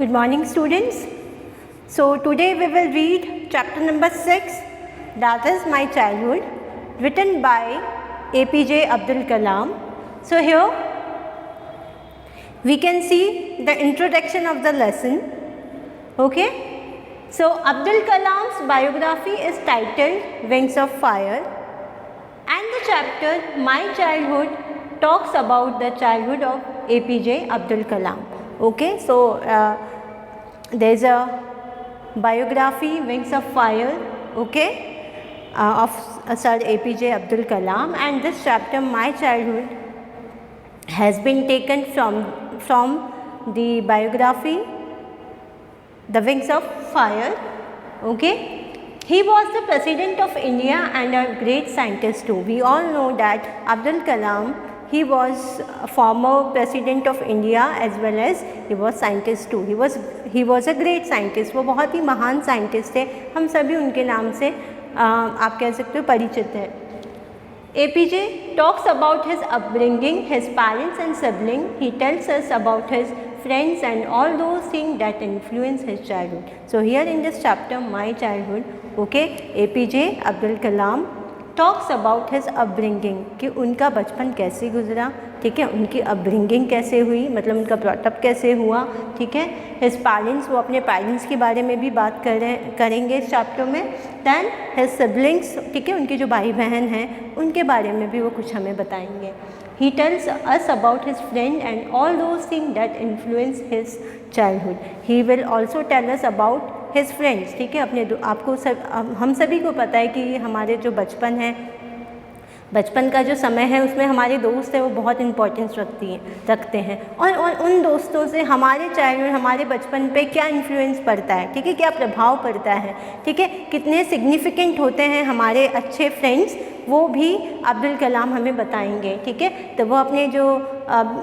Good morning, students. So today we will read chapter number 6, that is My Childhood, written by APJ Abdul Kalam. So here we can see the introduction of the lesson. Okay. So Abdul Kalam's biography is titled Wings of Fire, and the chapter My Childhood talks about the childhood of APJ Abdul Kalam. Okay, so there is a biography, Wings of Fire, okay, of Sir APJ Abdul Kalam, and this chapter My Childhood has been taken from the biography The Wings of Fire. Okay, he was the President of India and a great scientist too. We all know that Abdul Kalam, he was a former President of India as well as he was scientist too. He was a great scientist. वो बहुत ही महान scientist थे. हम सभी उनके नाम से आप कह सकते हो परिचित हैं. APJ talks about his upbringing, his parents and siblings. He tells us about his friends and all those things that influence his childhood. So here in this chapter, My Childhood, okay, APJ Abdul Kalam talks about his upbringing, कि उनका बचपन कैसे गुजरा, ठीक है, उनकी upbringing कैसे हुई, मतलब उनका ब्रॉटअप कैसे हुआ, ठीक है, हिज पेरेंट्स, वो अपने पेरेंट्स के बारे में भी बात करेंगे इस चैप्टर में. दैन हिज सिबलिंग्स, ठीक है, उनके जो भाई बहन हैं उनके बारे में भी वो कुछ हमें बताएंगे. He tells us about his friend and all those things that influence his childhood. He will also tell us about his friends, ठीक है, अपने आपको हम सभी को पता है कि हमारे जो बचपन है, बचपन का जो समय है उसमें हमारे दोस्त हैं वो बहुत इम्पोर्टेंस रखते हैं और उन दोस्तों से हमारे चाइल्डहुड, हमारे बचपन पे क्या इन्फ्लुएंस पड़ता है, ठीक है, क्या प्रभाव पड़ता है, ठीक है, कितने सिग्निफिकेंट होते हैं हमारे अच्छे फ्रेंड्स, वो भी अब्दुल कलाम हमें बताएंगे. ठीक है, तो वो अपने जो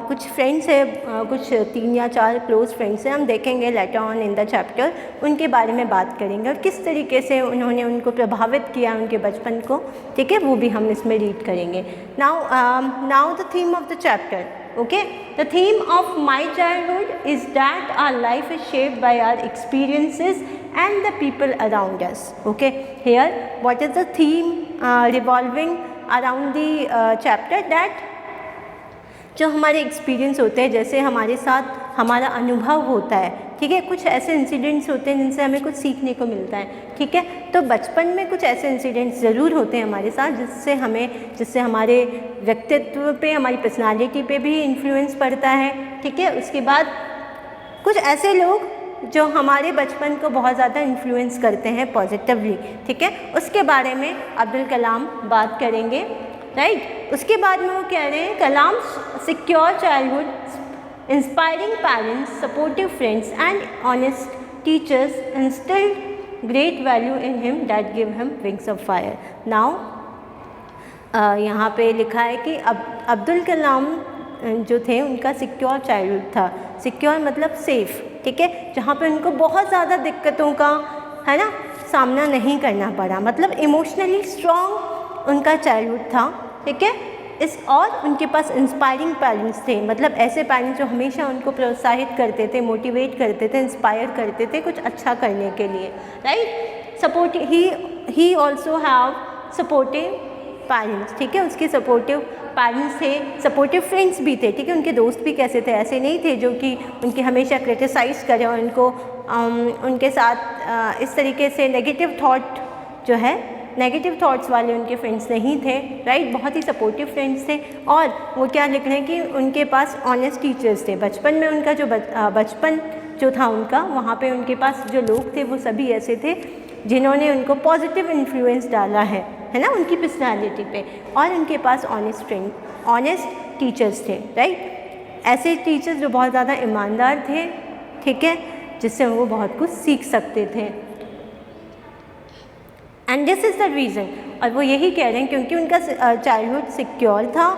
कुछ फ्रेंड्स हैं, कुछ 3 या 4 क्लोज फ्रेंड्स हैं, हम देखेंगे later on in the chapter, उनके बारे में बात करेंगे और किस तरीके से उन्होंने उनको प्रभावित किया उनके बचपन को, ठीक है, वो भी हम इसमें रीड करेंगे. Now the theme of the chapter. Okay, the theme of My Childhood is that our life is shaped by our experiences and the people around us. Okay, here what is the theme revolving around the chapter? That जो हमारे experience होते हैं, जैसे हमारे साथ हमारा अनुभव होता है, ठीक है, कुछ ऐसे इंसिडेंट्स होते हैं जिनसे हमें कुछ सीखने को मिलता है. ठीक है, तो बचपन में कुछ ऐसे इंसिडेंट्स ज़रूर होते हैं हमारे साथ जिससे हमारे व्यक्तित्व पे, हमारी पर्सनालिटी पे भी इन्फ्लुएंस पड़ता है. ठीक है, उसके बाद कुछ ऐसे लोग जो हमारे बचपन को बहुत ज़्यादा इन्फ्लुएंस करते हैं पॉजिटिवली. ठीक है, उसके बारे में अब्दुल कलाम बात करेंगे. राइट, उसके बाद में वो कह रहे हैं Kalam secure childhood, inspiring parents, supportive friends and honest teachers instilled great value in him that give him wings of fire. Now यहाँ पे लिखा है कि अब्दुल कलाम जो थे उनका सिक्योर चाइल्डहुड था. सिक्योर मतलब सेफ़, ठीक है, जहाँ पे उनको बहुत ज़्यादा दिक्कतों का, है ना, सामना नहीं करना पड़ा, मतलब इमोशनली स्ट्रॉन्ग उनका चाइल्डहुड था. ठीक है, और उनके पास इंस्पायरिंग पेरेंट्स थे, मतलब ऐसे पेरेंट्स जो हमेशा उनको प्रोत्साहित करते थे, मोटिवेट करते थे, इंस्पायर करते थे कुछ अच्छा करने के लिए. Right, supportive, he also have supportive parents. ठीक है, उसके सपोर्टिव पेरेंट्स थे, सपोर्टिव फ्रेंड्स भी थे. ठीक है, उनके दोस्त भी कैसे थे, ऐसे नहीं थे जो कि उनके हमेशा क्रिटिसाइज़ करें और उनको उनके साथ इस तरीके से नेगेटिव थॉट जो है, नेगेटिव थॉट्स वाले उनके फ्रेंड्स नहीं थे. राइट, बहुत ही सपोर्टिव फ्रेंड्स थे. और वो क्या लिख रहे हैं कि उनके पास ऑनेस्ट टीचर्स थे. बचपन में उनका जो बचपन जो था उनका, वहाँ पे उनके पास जो लोग थे वो सभी ऐसे थे जिन्होंने उनको पॉजिटिव इन्फ्लुएंस डाला है ना, उनकी पर्सनालिटी पे. और उनके पास ऑनेस्ट टीचर्स थे. राइट, ऐसे टीचर्स जो बहुत ज़्यादा ईमानदार थे, ठीक है, जिससे वो बहुत कुछ सीख सकते थे. And this is the reason, और वो यही कह रहे हैं क्योंकि उनका चाइल्डहुड सिक्योर था,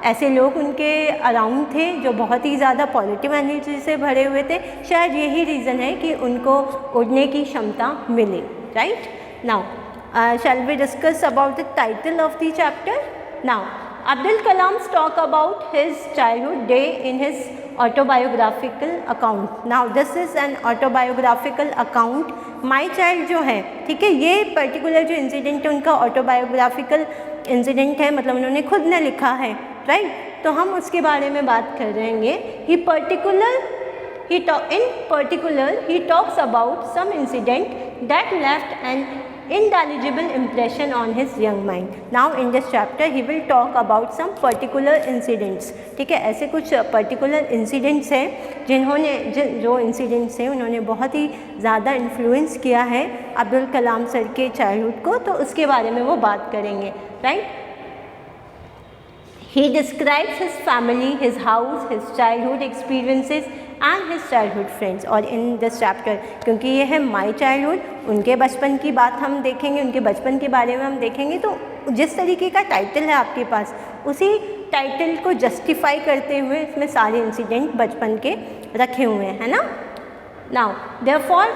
ऐसे लोग उनके अराउंड थे जो बहुत ही ज़्यादा पॉजिटिव एनर्जी से भरे हुए थे. शायद यही रीज़न है कि उनको उड़ने की क्षमता मिले. Right, now shall we discuss about the title of the chapter. Now Abdul Kalam's talk about his childhood day in his autobiographical account. Now this is an autobiographical account. My child जो है, ठीक है, ये particular जो incident है उनका autobiographical incident है, मतलब उन्होंने खुद ने लिखा है, राइट। तो हम उसके बारे में बात कर रहेंगे। In particular, he talks about some incident that left an indelible impression on his young mind. Now in this chapter he will talk about some particular incidents, ठीक है। ऐसे कुछ particular incidents हैं जिन्होंने जो incidents हैं उन्होंने बहुत ही ज़्यादा इन्फ्लुएंस किया है अब्दुल कलाम सर के चाइल्डहुड को, तो उसके बारे में वो बात करेंगे, right. He describes his family, his house, his childhood experiences and his childhood friends. और in this chapter, क्योंकि ये है माई चाइल्डहुड, उनके बचपन की बात हम देखेंगे, उनके बचपन के बारे में हम देखेंगे। तो जिस तरीके का टाइटल है आपके पास, उसी टाइटल को जस्टिफाई करते हुए इसमें सारे इंसिडेंट बचपन के रखे हुए हैं, है ना। Now therefore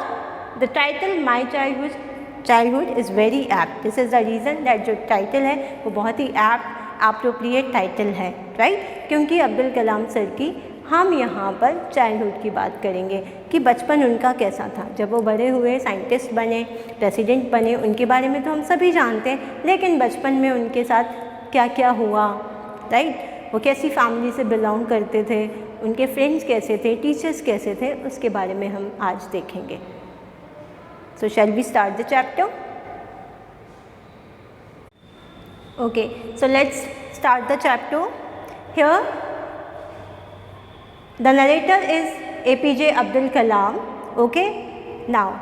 the title my childhood is very apt. This is the reason that जो टाइटल है वो बहुत ही एप्रोप्रिएट टाइटल है, राइट। क्योंकि अब्दुल कलाम सर की हम यहाँ पर चाइल्डहुड की बात करेंगे कि बचपन उनका कैसा था, जब वो बड़े हुए, साइंटिस्ट बने, प्रेसिडेंट बने, उनके बारे में तो हम सभी जानते हैं, लेकिन बचपन में उनके साथ क्या क्या हुआ, राइट। वो कैसी फैमिली से बिलोंग करते थे, उनके फ्रेंड्स कैसे थे, टीचर्स कैसे थे, उसके बारे में हम आज देखेंगे। So shall we start the chapter? Okay, so let's start the chapter. Here the narrator is APJ Abdul Kalam. Okay, now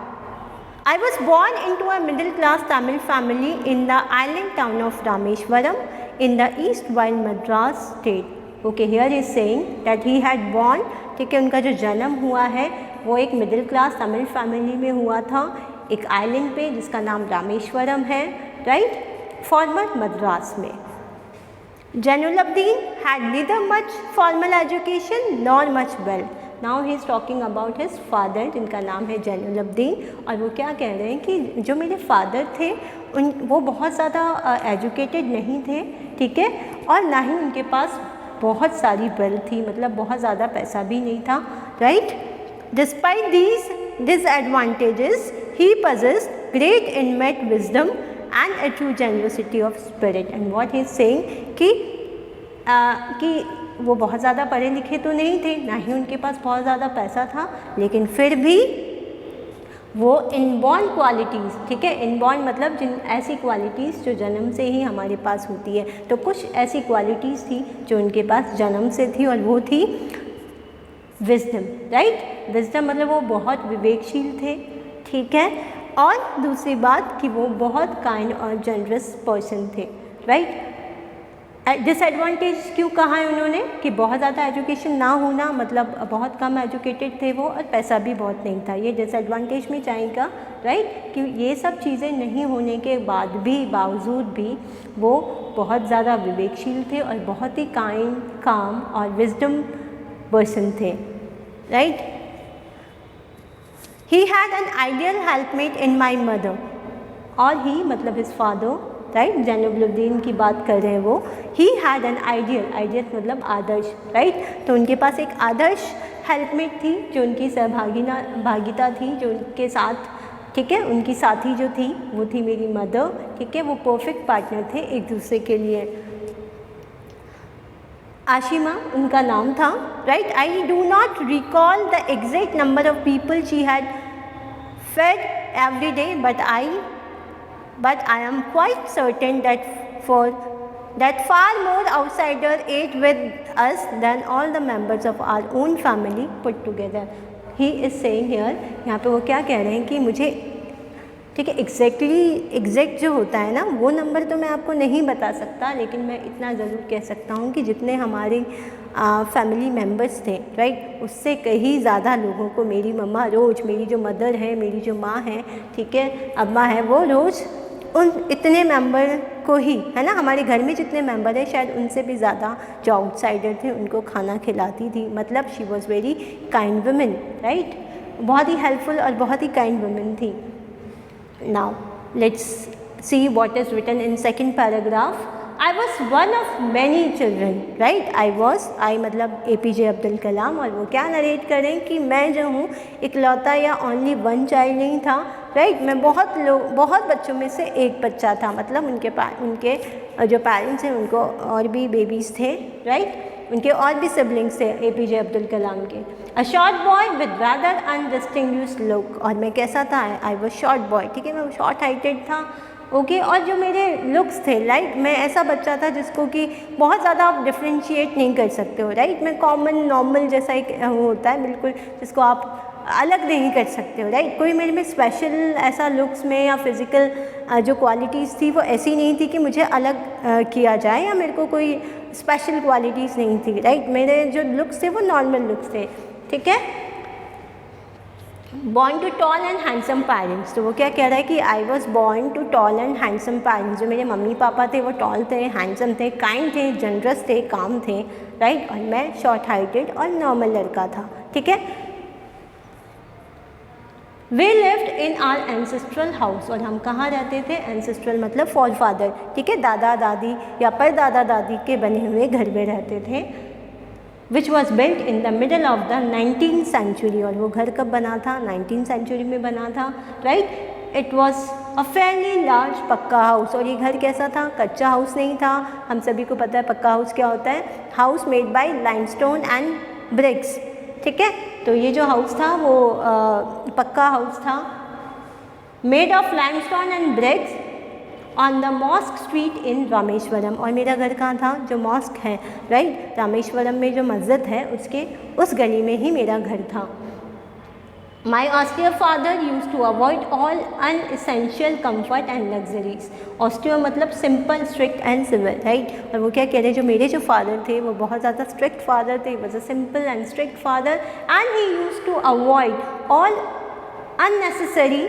I was born into a middle class Tamil family in the island town of Rameshwaram in the east while Madras state. Okay, here he is saying that he had born, ठीक है, उनका जो जन्म हुआ है वो एक middle class Tamil family में हुआ था, एक आइलैंड पे जिसका नाम रामेश्वरम है, राइट, फॉर्मर मद्रास में। Jainulabdeen had neither much formal education nor much wealth. Now he is talking about his father जिनका नाम है जैनुलब्दीन, और वो क्या कह रहे हैं कि जो मेरे फादर थे वो बहुत ज़्यादा एजुकेटेड नहीं थे, ठीक है, और ना ही उनके पास बहुत सारी वेल्थ थी, मतलब बहुत ज़्यादा पैसा भी नहीं था, right. Despite these disadvantages, he possessed great innate wisdom and a true generosity of spirit. And what he is saying कि वो बहुत ज़्यादा पढ़े लिखे तो नहीं थे, ना ही उनके पास बहुत ज़्यादा पैसा था, लेकिन फिर भी वो इनबॉर्न क्वालिटीज़, ठीक है, इनबॉर्न मतलब जिन ऐसी क्वालिटीज़ जो जन्म से ही हमारे पास होती है, तो कुछ ऐसी क्वालिटीज़ थी जो उनके पास जन्म से थी, और वो थी विजडम, राइट। विजडम मतलब वो बहुत विवेकशील थे, ठीक है, और दूसरी बात कि वो बहुत काइंड और जनरस पर्सन थे, राइट। डिसएडवांटेज क्यों कहा है उन्होंने कि बहुत ज़्यादा एजुकेशन ना होना, मतलब बहुत कम एजुकेटेड थे वो, और पैसा भी बहुत नहीं था, ये डिसएडवांटेज में जाएगा, राइट, कि ये सब चीज़ें नहीं होने के बावजूद भी वो बहुत ज़्यादा विवेकशील थे और बहुत ही काइंड, काम और विजडम पर्सन थे, right. He had an ideal helpmate in my mother, और ही मतलब his father, राइट, जैनुलब्दीन की बात कर रहे हैं वो। He had an ideal मतलब आदर्श, राइट, तो उनके पास एक आदर्श हेल्पमेट थी जो उनकी सहभागिता थी, जो उनके साथ, ठीक है, उनकी साथी जो थी वो थी मेरी मदर, ठीक है, वो परफेक्ट पार्टनर थे एक दूसरे के लिए। आशिमा उनका नाम था, right. I do not recall the exact number of people she had fed every day, but I am quite certain that far more outsider ate with us than all the members of our own family put together. He is saying here, यहाँ पे वो क्या कह रहे हैं कि मुझे, ठीक है, एग्जैक्ट जो होता है ना वो नंबर तो मैं आपको नहीं बता सकता, लेकिन मैं इतना ज़रूर कह सकता हूँ कि जितने हमारे फैमिली मेम्बर्स थे, राइट, उससे कहीं ज़्यादा लोगों को मेरी मम्मा रोज़, मेरी जो मदर है, मेरी जो माँ है, ठीक है, अम्मा है, वो रोज़ उन इतने मेंबर को ही, है ना, हमारे घर में जितने मेंबर हैं शायद उनसे भी ज़्यादा जो आउटसाइडर थे उनको खाना खिलाती थी, मतलब she was very kind women, right, बहुत ही हेल्पफुल और बहुत ही काइंड वुमेन थी। Now let's see what is written in second paragraph. I was one of many children, right. I मतलब APJ अब्दुल कलाम, और वो क्या नरेट करें कि मैं जो हूँ इकलौता या ओनली वन चाइल्ड नहीं था, राइट। मैं बहुत बच्चों में से एक बच्चा था, मतलब उनके जो पेरेंट्स हैं उनको और भी बेबीज़ थे, राइट। उनके और भी सिबलिंग्स थे APJ अब्दुल कलाम के। A short boy with rather undistinguished look, और मैं कैसा था, आई वॉज शॉर्ट बॉय, ठीक है, मैं शॉर्ट हाइटेड था, ओके। और जो मेरे लुक्स थे, राइट, मैं ऐसा बच्चा था जिसको कि बहुत ज़्यादा आप डिफ्रेंशिएट नहीं कर सकते हो, राइट। मैं कॉमन नॉर्मल जैसा एक होता है बिल्कुल, जिसको आप अलग नहीं कर सकते हो, राइट। कोई मेरे में स्पेशल ऐसा लुक्स में या फिज़िकल जो क्वालिटीज़ थी वो ऐसी नहीं थी कि मुझे अलग किया जाए, या मेरे को कोई स्पेशल क्वालिटीज़ नहीं थी, राइट। मेरे जो लुक्स थे वो नॉर्मल लुक्स थे, ठीक है। Born to tall and handsome parents, तो वो क्या कह रहा है कि I was born to tall and handsome parents. जो मेरे मम्मी पापा थे वो टॉल थे, हैंडसम थे, काइंड थे, जनरस थे, काम थे, राइट। और मैं शॉर्ट हाइटेड और नॉर्मल लड़का था, ठीक है। We lived in our ancestral house, और हम कहाँ रहते थे, एंसेस्ट्रल मतलब फोरफादर, ठीक है, दादा दादी या परदादा दादी के बने हुए घर में रहते थे, which was built in the middle of the 19th century. और वो घर कब बना था, 19th सेंचुरी में बना था, right. It was a fairly large पक्का हाउस, और ये घर कैसा था, कच्चा हाउस नहीं था। हम सभी को पता है पक्का हाउस क्या होता है, house made by limestone and bricks, ठीक है। तो ये जो हाउस था वो पक्का हाउस था, made of limestone and bricks on the mosque street in Rameswaram. और मेरा घर कहाँ था, जो मॉस्क है, राइट, रामेश्वरम में जो मस्जिद है उसके उस गली में ही मेरा घर था। My austere father used to avoid all unessential comfort and luxuries. Austere मतलब simple, strict and civil, right. और वो क्या कह रहे हैं, जो मेरे जो फादर थे वो बहुत ज़्यादा स्ट्रिक्ट फादर थे, was a simple and strict father, and he use to avoid all unnecessary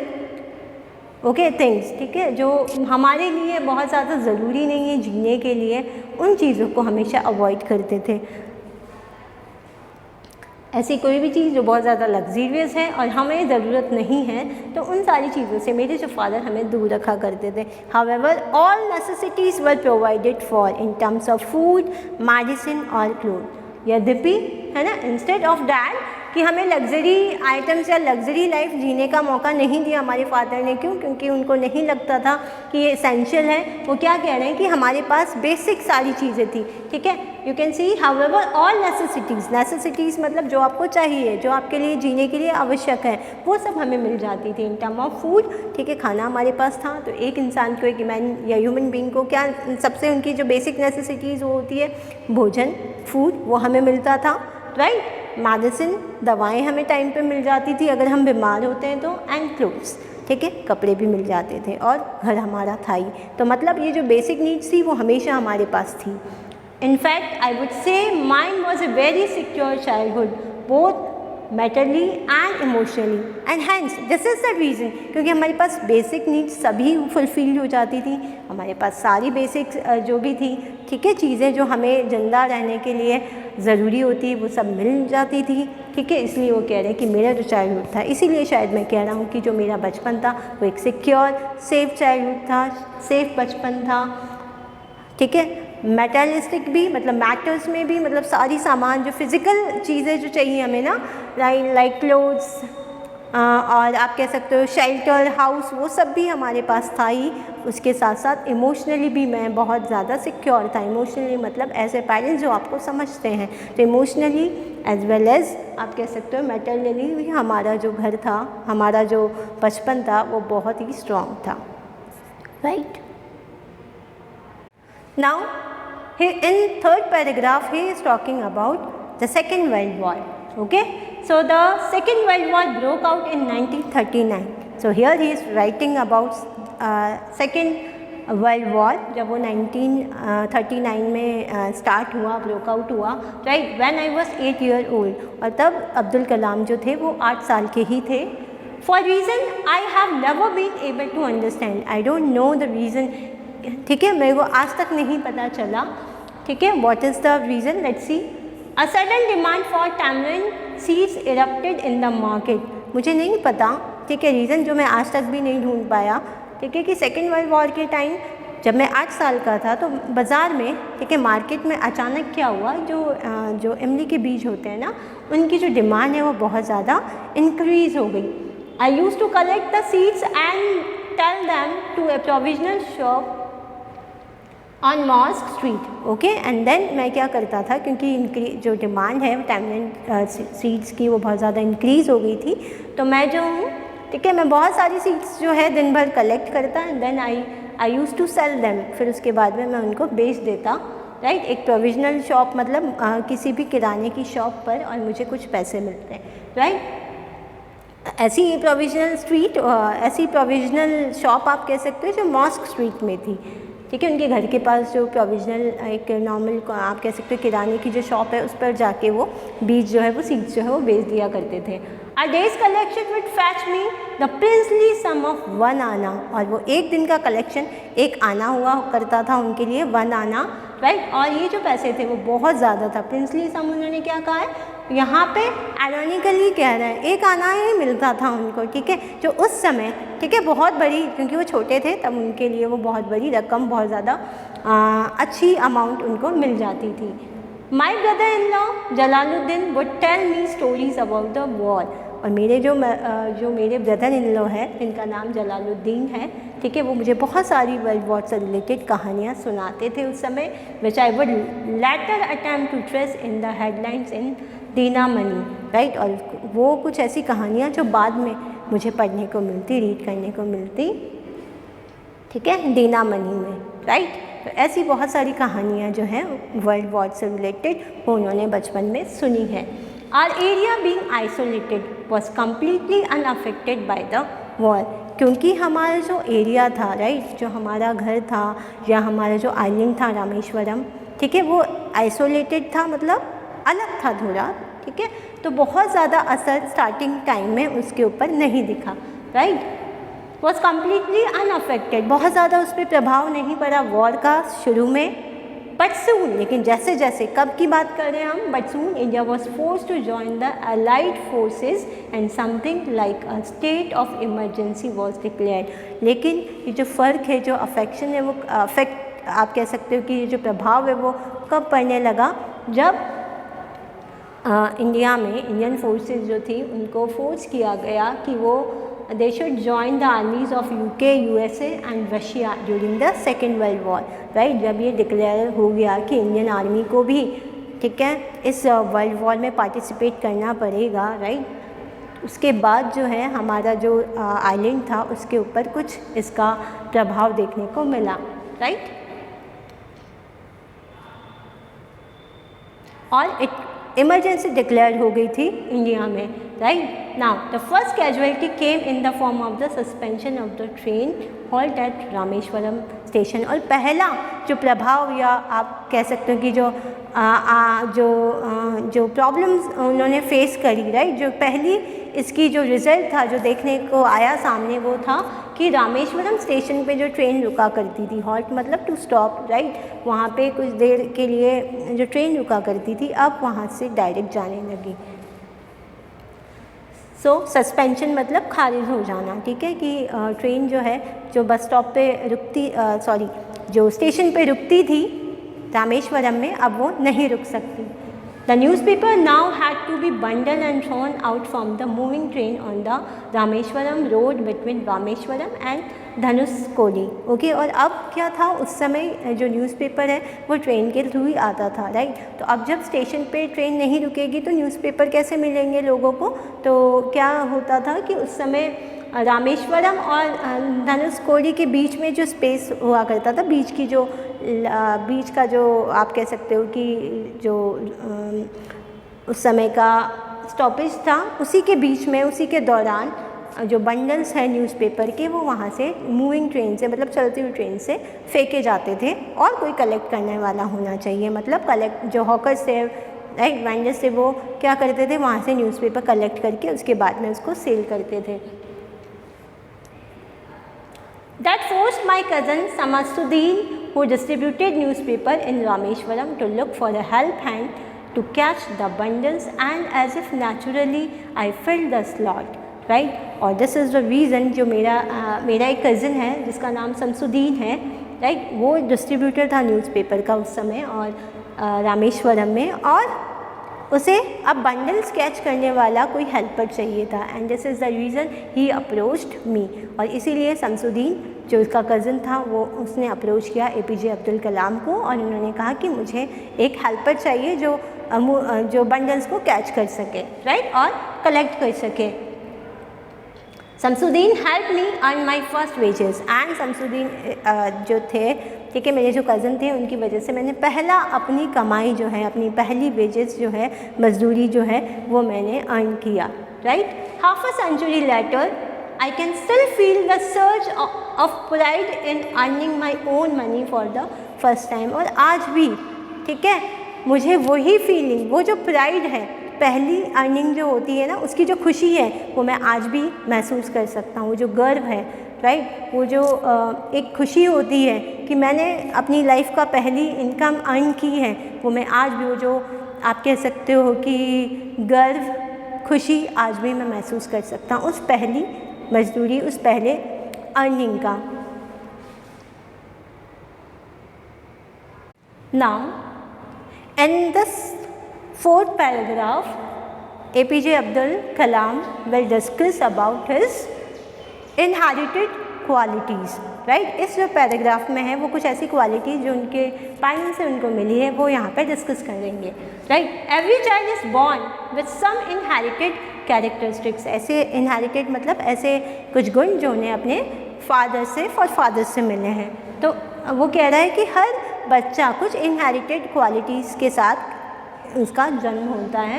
okay things, ठीक है, जो हमारे लिए बहुत ज़्यादा ज़रूरी नहीं है जीने के लिए, उन चीज़ों को हमेशा अवॉइड करते थे। ऐसी कोई भी चीज़ जो बहुत ज़्यादा लग्जरियस है और हमें ज़रूरत नहीं है, तो उन सारी चीज़ों से मेरे जो फादर हमें दूर रखा करते थे। However all necessities were provided for in terms of food, medicine और क्लोथ। यद्यपि है ना, इंस्टेड ऑफ दैट कि हमें लग्जरी आइटम्स या लग्जरी लाइफ जीने का मौका नहीं दिया हमारे फादर ने। क्यों? क्योंकि उनको नहीं लगता था कि ये एसेंशियल है। वो क्या कह रहे हैं कि हमारे पास बेसिक सारी चीज़ें थी, ठीक है। You can see however all necessities मतलब जो आपको चाहिए, जो आपके लिए जीने के लिए आवश्यक है, वो सब हमें मिल जाती थी इन टर्म ऑफ फूड, ठीक है। खाना हमारे पास था, तो एक इंसान को, एक मैन या ह्यूमन बींग को क्या सबसे उनकी जो बेसिक नेसेसिटीज़ वो होती है भोजन, फूड, वो हमें मिलता था, राइट। मेडिसिन, दवाएं हमें टाइम पे मिल जाती थी अगर हम बीमार होते हैं तो, एंड क्लोथ्स, ठीक है, कपड़े भी मिल जाते थे, और घर हमारा था ही। तो मतलब ये जो बेसिक नीड्स थी वो हमेशा हमारे पास थी। In fact I would say mine was a very secure childhood, both mentally and emotionally, and hence this is the reason, क्योंकि हमारे पास बेसिक नीड्स सभी फुलफिल हो जाती थी, हमारे पास सारी बेसिक जो भी थी, ठीक है, चीज़ें जो हमें ज़िंदा रहने के लिए ज़रूरी होती है वो सब मिल जाती थी, ठीक है। इसलिए वो कह रहे हैं कि मेरा जो चाइल्डहुड था, इसीलिए शायद मैं कह रहा हूँ कि जो मेरा बचपन था वो एक सिक्योर सेफ चाइल्डहुड था, सेफ बचपन था, ठीक है। मेटेरियलिस्टिक भी, मतलब मैटर्स में भी, मतलब सारी सामान जो फिज़िकल चीज़ें जो चाहिए हमें ना, लाइक क्लोथ्स, और आप कह सकते हो शेल्टर, हाउस, वो सब भी हमारे पास था ही। उसके साथ साथ इमोशनली भी मैं बहुत ज़्यादा सिक्योर था। इमोशनली मतलब ऐसे पेरेंट्स जो आपको समझते हैं, तो इमोशनली एज वेल एज आप कह सकते हो मेटरनली भी हमारा जो घर था, हमारा जो बचपन था वो बहुत ही स्ट्रॉन्ग था, right. Now in third paragraph he is talking about the Second World War. Okay, so the Second World War broke out in 1939. So here he is writing about Second World War, जब वो 1939 में start हुआ, broke out हुआ, right, when I was 8 years old। और तब अब्दुल कलाम जो थे वो 8 साल के ही थे। For reason I have never been able to understand, I don't know the reason, ठीक है, मेरे को आज तक नहीं पता चला, ठीक है, what is the reason, let's see. A sudden demand for tamarind seeds erupted in the market, मुझे नहीं पता, ठीक है, रीज़न जो मैं आज तक भी नहीं ढूंढ पाया, ठीक है, कि सेकेंड वर्ल्ड वॉर के टाइम जब मैं 8 साल का था तो बाज़ार में, ठीक है, मार्केट में अचानक क्या हुआ, जो इमली के बीज होते हैं ना, उनकी जो डिमांड है वो बहुत ज़्यादा इंक्रीज़ हो गई। I use to collect the seeds and tell them to a provisional shop on mosque street, okay. And then मैं क्या करता था, क्योंकि जो डिमांड है टैमरिंड सीड्स की वो बहुत ज़्यादा इंक्रीज़ हो गई थी, तो मैं जो हूँ, ठीक है, मैं बहुत सारी सीड्स जो है दिन भर कलेक्ट करता and then I use to sell them, फिर उसके बाद में मैं उनको बेच देता, राइट। एक प्रोविजनल शॉप मतलब किसी भी किराने की शॉप पर, और मुझे कुछ पैसे मिलते हैं, राइट। ऐसी प्रोविजनल शॉप आप कह सकते हो जो मॉस्क स्ट्रीट में थी, ठीक है। उनके घर के पास जो प्रोविजनल एक नॉर्मल आप कह सकते हो किराने की जो शॉप है, उस पर जाके वो बीज जो है, वो सीड्स जो है वो बेच दिया करते थे। A day's collection would fetch me the princely sum of 1 आना, और वो एक दिन का कलेक्शन 1 आना हुआ करता था उनके लिए, 1 आना, राइट। और ये जो पैसे थे वो बहुत ज़्यादा था। प्रिंसली सम उन्होंने क्या कहा है यहाँ पे, आयरॉनिकली कह रहे हैं, 1 आना ही मिलता था उनको, ठीक है, जो उस समय, ठीक है, बहुत बड़ी, क्योंकि वो छोटे थे तब उनके लिए वो बहुत बड़ी रकम, बहुत ज़्यादा अच्छी अमाउंट उनको मिल जाती थी। My brother in law Jalaluddin would tell me stories about the war, और मेरे जो मेरे ब्रदर इन लॉ है, इनका नाम जलालुद्दीन है, ठीक है, वो मुझे बहुत सारी वर्ल्ड वॉर से रिलेटेड कहानियाँ सुनाते थे उस समय, which I would later attempt to trace in the headlines in Dinamani, right. और वो कुछ ऐसी कहानियाँ जो बाद में मुझे पढ़ने को मिलती, रीड करने को मिलती, ठीक है, दीना मनी में, राइट। तो ऐसी बहुत सारी कहानियाँ जो हैं वर्ल्ड वॉर से रिलेटेड वो उन्होंने बचपन में सुनी है। Our area being isolated was completely unaffected by the war, क्योंकि हमारा जो एरिया था, राइट, जो हमारा घर था या हमारा जो आइलैंड था रामेश्वरम, ठीक है, वो आइसोलेटेड था, मतलब अलग था थोड़ा, ठीक है, तो बहुत ज़्यादा असर स्टार्टिंग टाइम में उसके ऊपर नहीं दिखा, राइट। वॉज कम्प्लीटली अनअफेक्टेड, बहुत ज़्यादा उस पर प्रभाव नहीं पड़ा वॉर का शुरू में, बट सून, लेकिन जैसे जैसे, कब की बात कर रहे हैं हम, but soon India was force to join the allied forces and something like a state of emergency was declared. लेकिन ये जो फ़र्क है, जो अफेक्शन है, वो अफेक्ट आप कह सकते हो कि ये जो प्रभाव है वो कब पड़ने लगा, जब इंडिया में इंडियन फोर्सेस जो थी उनको फोर्स किया गया कि वो they should join the armies of UK, USA and Russia during the Second World War, right। जब ये डिक्लेयर हो गया कि इंडियन आर्मी को भी, ठीक है, इस वर्ल्ड वॉर में पार्टिसिपेट करना पड़ेगा, राइट, उसके बाद जो है हमारा जो आइलैंड था उसके ऊपर कुछ इसका प्रभाव देखने को मिला, राइट। और इमरजेंसी डिक्लेयर हो गई थी इंडिया में, right. Now the first casualty came in the form of the suspension of the train halt at Rameswaram station, और पहला जो प्रभाव या आप कह सकते हो कि जो प्रॉब्लम्स उन्होंने फेस करी, राइट, जो पहली इसकी जो रिज़ल्ट था जो देखने को आया सामने, वो था कि रामेश्वरम स्टेशन पे जो ट्रेन रुका करती थी, हॉल्ट मतलब टू स्टॉप, राइट, वहाँ पे कुछ देर के लिए जो ट्रेन रुका करती थी अब वहाँ से डायरेक्ट जाने लगी। सस्पेंशन मतलब खारिज हो जाना, ठीक है, कि ट्रेन जो है जो बस स्टॉप पे रुकती, जो स्टेशन पे रुकती थी रामेश्वरम में, अब वो नहीं रुक सकती। The newspaper now had to be bundled and thrown out from the moving train on the Rameshwaram road between Rameshwaram and Dhanushkodi, okay. और अब क्या था, उस समय जो न्यूज़पेपर है वो ट्रेन के थ्रू ही आता था, राइट। तो अब जब स्टेशन पे ट्रेन नहीं रुकेगी तो न्यूज़पेपर कैसे मिलेंगे लोगों को, तो क्या होता था कि उस समय रामेश्वरम और धनुषकोडी के बीच में जो स्पेस हुआ करता था, बीच का जो आप कह सकते हो कि जो उस समय का स्टॉपेज था, उसी के बीच में, उसी के दौरान जो बंडल्स हैं न्यूज़पेपर के वो वहाँ से मूविंग ट्रेन से, मतलब चलती हुई ट्रेन से फेंके जाते थे, और कोई कलेक्ट करने वाला होना चाहिए, मतलब कलेक्ट जो हॉकर्स थे, राइट, वेंडर्स से, वो क्या करते थे, वहाँ से न्यूज़पेपर कलेक्ट करके उसके बाद में उसको सेल करते थे। That forced my cousin Samasuddin, who distributed newspaper in Rameshwaram, to look for a help hand to catch the bundles, and as if naturally I filled the slot, right। और this is the reason, जो मेरा एक cousin है जिसका नाम शमसुद्दीन है, right. वो distributor था न्यूज़पेपर का उस समय और रामेश्वरम में, और उसे अब बंडल स्केच करने वाला कोई हेल्पर चाहिए था, and this is the reason he approached मी। और इसीलिए शमसुद्दीन जो उसका कज़न था वो उसने अप्रोच किया APJ अब्दुल कलाम को, और उन्होंने कहा कि मुझे एक हेल्पर चाहिए जो बंडल्स को कैच कर सके, राइट, और कलेक्ट कर सके। Shamsuddin help me earn my first wages, and Shamsuddin जो थे, ठीक है, मेरे जो कज़न थे, उनकी वजह से मैंने पहला अपनी कमाई जो है, अपनी पहली वेजेस जो है, मजदूरी जो है, वो मैंने अर्न किया, right. Half a century later I can still feel the surge of pride in earning my own money for the first time. और आज भी, ठीक है, मुझे वही फीलिंग, वो जो प्राइड है, पहली अर्निंग जो होती है ना, उसकी जो खुशी है, वो मैं आज भी महसूस कर सकता हूँ। वो जो गर्व है, राइट, वो जो एक खुशी होती है कि मैंने अपनी लाइफ का पहली इनकम अर्न की है, वो मैं आज भी, वो जो आप कह सकते हो कि गर्व, खुशी, आज भी मैं महसूस कर सकता हूँ उस पहली मजदूरी, उस पहले अर्निंग का। Now in this fourth paragraph, APJ Abdul Kalam will discuss about his inherited qualities, right। इस जो पैराग्राफ में है वो कुछ ऐसी क्वालिटीज़ जो उनके पेरेंट्स से उनको मिली है वो यहाँ पर डिस्कस करेंगे, right. Every child is born with some inherited characteristics. ऐसे इनहेरिटेड मतलब ऐसे कुछ गुण जो उन्हें अपने फादर से मिले हैं। तो वो कह रहा है कि हर बच्चा कुछ इनहेरिटेड क्वालिटीज़ के साथ उसका जन्म होता है।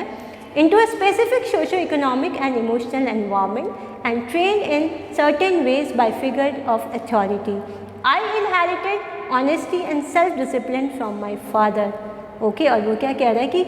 into a specific socio-economic and emotional environment and trained in certain ways by figure of authority. I inherited honesty and self-discipline from my father. Okay, और वो क्या कह रहा है कि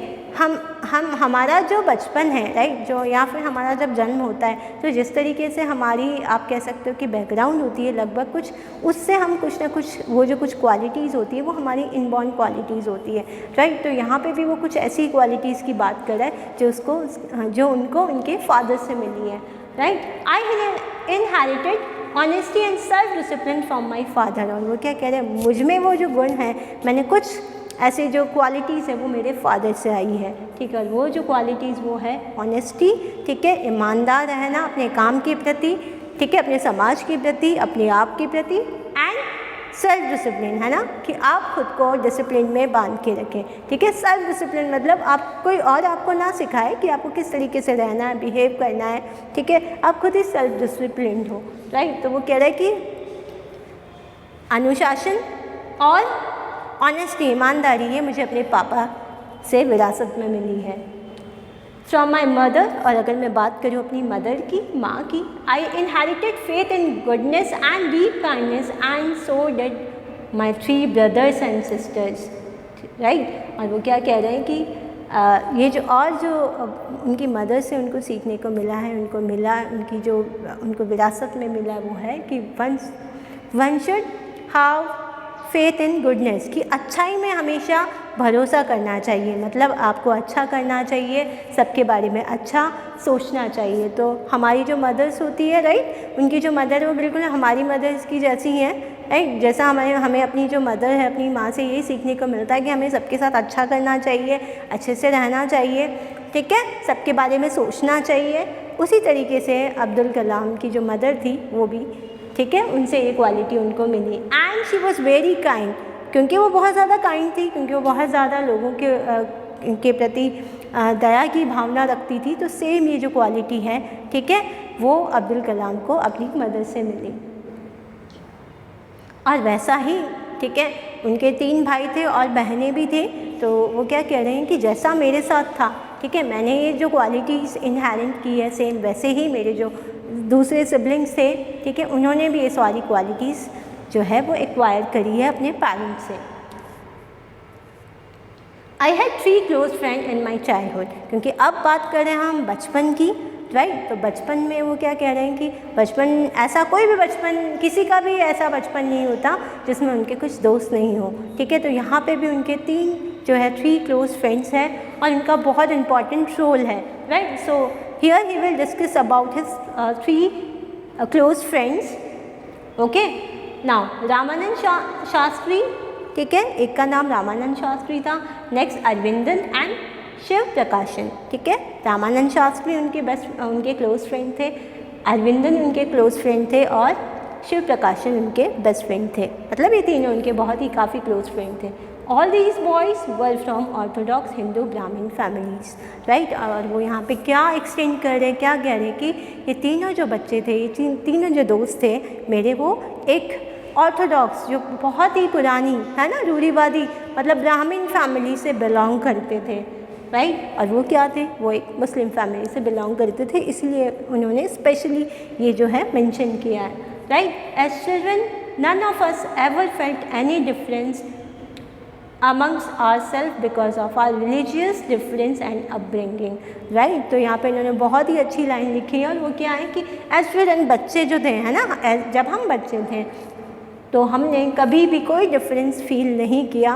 हमारा जो बचपन है, राइट, जो या फिर हमारा जब जन्म होता है, तो जिस तरीके से हमारी आप कह सकते हो कि बैकग्राउंड होती है लगभग कुछ, उससे हम कुछ ना कुछ, वो जो कुछ क्वालिटीज़ होती है वो हमारी इनबॉर्न क्वालिटीज़ होती है, राइट। तो यहाँ पे भी वो कुछ ऐसी क्वालिटीज़ की बात कर रहा है जो उनको उनके फादर से मिली है, right. I inherited honesty and self discipline from my father. और वो क्या कह रहे हैं, मुझ में वो जो गुण है, मैंने कुछ ऐसे जो क्वालिटीज़ है वो मेरे फादर से आई है, ठीक है। वो जो क्वालिटीज़ वो है ऑनेस्टी, ठीक है, ईमानदार रहना अपने काम के प्रति, ठीक है, अपने समाज के प्रति, अपने आप के प्रति, एंड सेल्फ डिसिप्लिन, है ना, कि आप खुद को डिसिप्लिन में बांध के रखें, ठीक है। सेल्फ डिसिप्लिन मतलब आप कोई और आपको ना सिखाए कि आपको किस तरीके से रहना है, बिहेव करना है, ठीक है, आप खुद ही सेल्फ डिसिप्लिन हो, राइट। तो वो कह रहा है कि अनुशासन और ऑनेस्टी, ईमानदारी, ये मुझे अपने पापा से विरासत में मिली है। फ्रॉम माई मदर, और अगर मैं बात करूँ अपनी मदर की, माँ की, आई inherited faith in goodness and deep kindness and so did my 3 brothers and sisters, right. और वो क्या कह रहे हैं कि ये जो उनकी मदर से उनको सीखने को मिला है, उनको विरासत में मिला वो है कि one should have faith in goodness, कि अच्छाई में हमेशा भरोसा करना चाहिए, मतलब आपको अच्छा करना चाहिए, सबके बारे में अच्छा सोचना चाहिए। तो हमारी जो मदर्स होती है, राइट, उनकी जो मदर है वो बिल्कुल हमारी मदर्स की जैसी हैं, राइट। जैसा हमें अपनी जो मदर है, अपनी माँ से यही सीखने को मिलता है कि हमें सबके साथ अच्छा करना चाहिए, अच्छे से रहना चाहिए, ठीक है, सबके बारे में सोचना चाहिए। उसी तरीके से अब्दुल कलाम की जो मदर थी वो भी, ठीक है, उनसे ये क्वालिटी उनको मिली। And she was very kind, क्योंकि वो बहुत ज़्यादा काइंड थी, क्योंकि वो बहुत ज़्यादा लोगों के प्रति दया की भावना रखती थी। तो सेम ये जो क्वालिटी है, ठीक है, वो अब्दुल कलाम को अपनी मदर से मिली। और वैसा ही, ठीक है, उनके 3 भाई थे और बहनें भी थे। तो वो क्या कह रहे हैं कि जैसा मेरे साथ था, ठीक है, मैंने ये जो क्वालिटीज़ इनहेरिट की है, सेम वैसे ही मेरे जो दूसरे सिबलिंग्स थे, ठीक है, उन्होंने भी ये सारी क्वालिटीज़ जो है वो एक्वायर करी है अपने पेरेंट्स से। I had 3 close friend in my childhood, क्योंकि अब बात कर रहे हैं हम बचपन की, राइट। तो बचपन में वो क्या कह रहे हैं कि बचपन ऐसा, कोई भी बचपन, किसी का भी ऐसा बचपन नहीं होता जिसमें उनके कुछ दोस्त नहीं हो, ठीक है। तो यहाँ पे भी उनके 3 क्लोज फ्रेंड्स हैं और उनका बहुत इंपॉर्टेंट रोल है, right. So here he will discuss about his 3 close friends, okay. Now Ramanand Shastri, ठीक है, एक का नाम रामानंद शास्त्री था, नेक्स्ट अरविंदन एंड शिव प्रकाशन, ठीक है। रामानंद शास्त्री उनके क्लोज फ्रेंड थे, अरविंदन उनके क्लोज फ्रेंड थे और शिव प्रकाशन उनके बेस्ट फ्रेंड थे, मतलब ये तीनों उनके बहुत ही काफ़ी क्लोज फ्रेंड थे। All these boys were from Orthodox Hindu ब्राह्मण फैमिलीज़, राइट। और वो यहाँ पे क्या एक्सटेंड कर रहे हैं, क्या कह रहे हैं कि ये तीनों जो बच्चे थे, ये तीनों जो दोस्त थे मेरे, वो एक ऑर्थोडॉक्स जो बहुत ही पुरानी है ना, रूढ़िवादी मतलब ब्राह्मण फैमिली से बिलोंग करते थे, राइट। और वो क्या थे, वो एक मुस्लिम फैमिली से बिलोंग करते थे, इसलिए उन्होंने स्पेशली ये जो है मेंशन किया है, right. As children none of us ever felt any difference amongst ourselves because of our religious difference and upbringing, right। तो यहाँ पे इन्होंने बहुत ही अच्छी लाइन लिखी है, और वो क्या है कि एज चिल्ड्रन, बच्चे जो थे है ना, जब हम बच्चे थे तो हमने कभी भी कोई डिफरेंस फील नहीं किया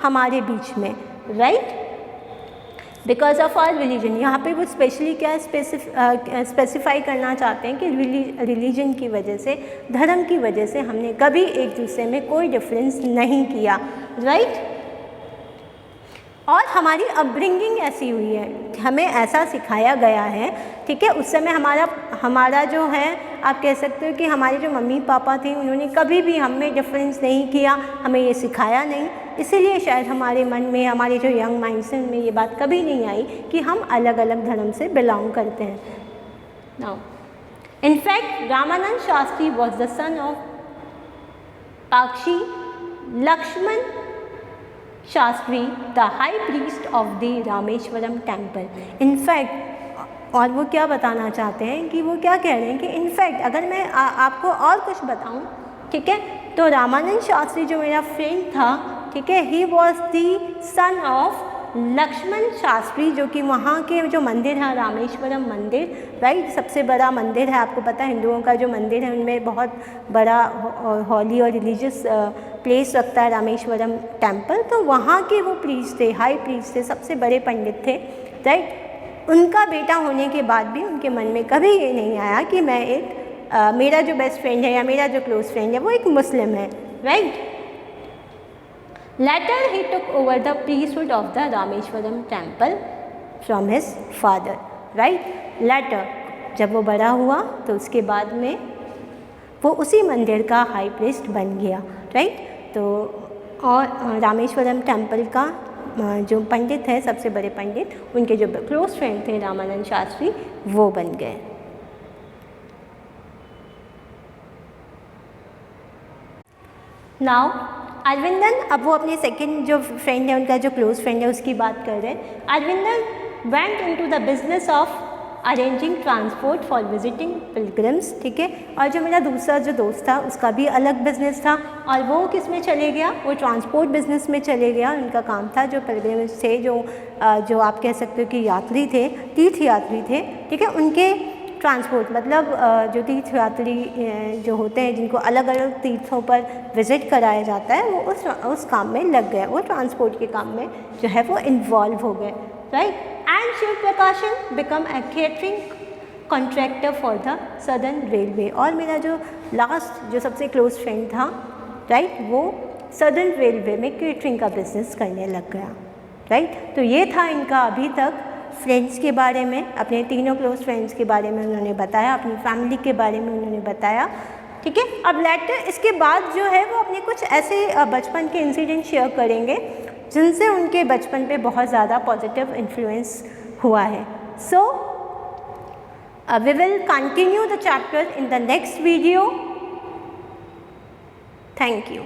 हमारे बीच में, right, because of our religion. यहाँ पे वो स्पेशली क्या स्पेसिफाई करना चाहते हैं कि रिलीजन की वजह से, धर्म की वजह से हमने कभी एक दूसरे में कोई डिफरेंस नहीं किया, राइट। और हमारी अपब्रिंगिंग ऐसी हुई है, हमें ऐसा सिखाया गया है, ठीक है। उस समय हमारा जो है, आप कह सकते हो कि हमारे जो मम्मी पापा थे उन्होंने कभी भी हम में डिफरेंस नहीं किया, हमें ये सिखाया नहीं, इसीलिए शायद हमारे मन में, हमारे जो यंग माइंडसेट में ये बात कभी नहीं आई कि हम अलग अलग धर्म से बिलोंग करते हैं। Now in fact Ramanand Shastri was the son of Pakshi Lakshmana Shastri, the high priest of the Rameswaram temple. In fact, और वो क्या बताना चाहते हैं कि वो क्या कह रहे हैं कि इनफैक्ट अगर मैं आपको और कुछ बताऊं, ठीक है, तो रामानंद शास्त्री जो मेरा फ्रेंड था, ठीक है, he was the son of Lakshmana Shastri, जो कि वहाँ के जो मंदिर है रामेश्वरम मंदिर, राइट, सबसे बड़ा मंदिर है, आपको पता है हिंदुओं का जो मंदिर है उनमें बहुत बड़ा हॉली और रिलीजियस प्लेस रखता है रामेश्वरम टेम्पल। तो वहाँ के वो प्रीस्ट थे, हाई प्रीस्ट थे, सबसे बड़े पंडित थे, राइट। उनका बेटा होने के बाद भी उनके मन में कभी ये नहीं आया कि मैं मेरा जो बेस्ट फ्रेंड है या मेरा जो क्लोज फ्रेंड है वो एक मुस्लिम है, right. Later he took over the priesthood of the Rameshwaram temple from his father, right। Later जब वो बड़ा हुआ तो उसके बाद में वो उसी मंदिर का हाई प्रीस्ट बन गया, राइट। तो और रामेश्वरम टेम्पल का जो पंडित है, सबसे बड़े पंडित, उनके जो क्लोज फ्रेंड थे रामानंद शास्त्री, वो बन गए। नाउ अरविंदन, अब वो अपने सेकंड जो फ्रेंड है, उनका जो क्लोज फ्रेंड है, उसकी बात कर रहे हैं। Aravindan went into the business of arranging transport for visiting pilgrims, ठीक है। और जो मेरा दूसरा जो दोस्त था उसका भी अलग बिजनेस था, और वो किस में चले गया, वो ट्रांसपोर्ट बिजनेस में चले गया। उनका काम था जो पिलग्रिम्स थे, जो आप कह सकते हो कि यात्री थे, तीर्थ यात्री थे, ठीक है, उनके ट्रांसपोर्ट, मतलब जो तीर्थयात्री जो होते हैं जिनको अलग अलग तीर्थों पर विज़िट कराया जाता है, वो उस काम में लग गए, वो ट्रांसपोर्ट के काम में जो है वो इन्वॉल्व हो गए, राइट। एंड शिव प्रकाशन become a catering contractor for the southern railway. और मेरा जो लास्ट जो सबसे क्लोज फ्रेंड था, राइट, वो सदर्न रेलवे में केटरिंग का बिजनेस करने लग गया, राइट। तो ये था इनका अभी तक फ्रेंड्स के बारे में, अपने तीनों क्लोज फ्रेंड्स के बारे में उन्होंने बताया, अपनी फैमिली के बारे में उन्होंने बताया, ठीक है। अब लेटर इसके बाद जो है वो अपने कुछ ऐसे बचपन के इंसिडेंट शेयर करेंगे जिनसे उनके बचपन पे बहुत ज़्यादा पॉजिटिव इन्फ्लुएंस हुआ है। So we will continue the chapter in the next video. Thank you.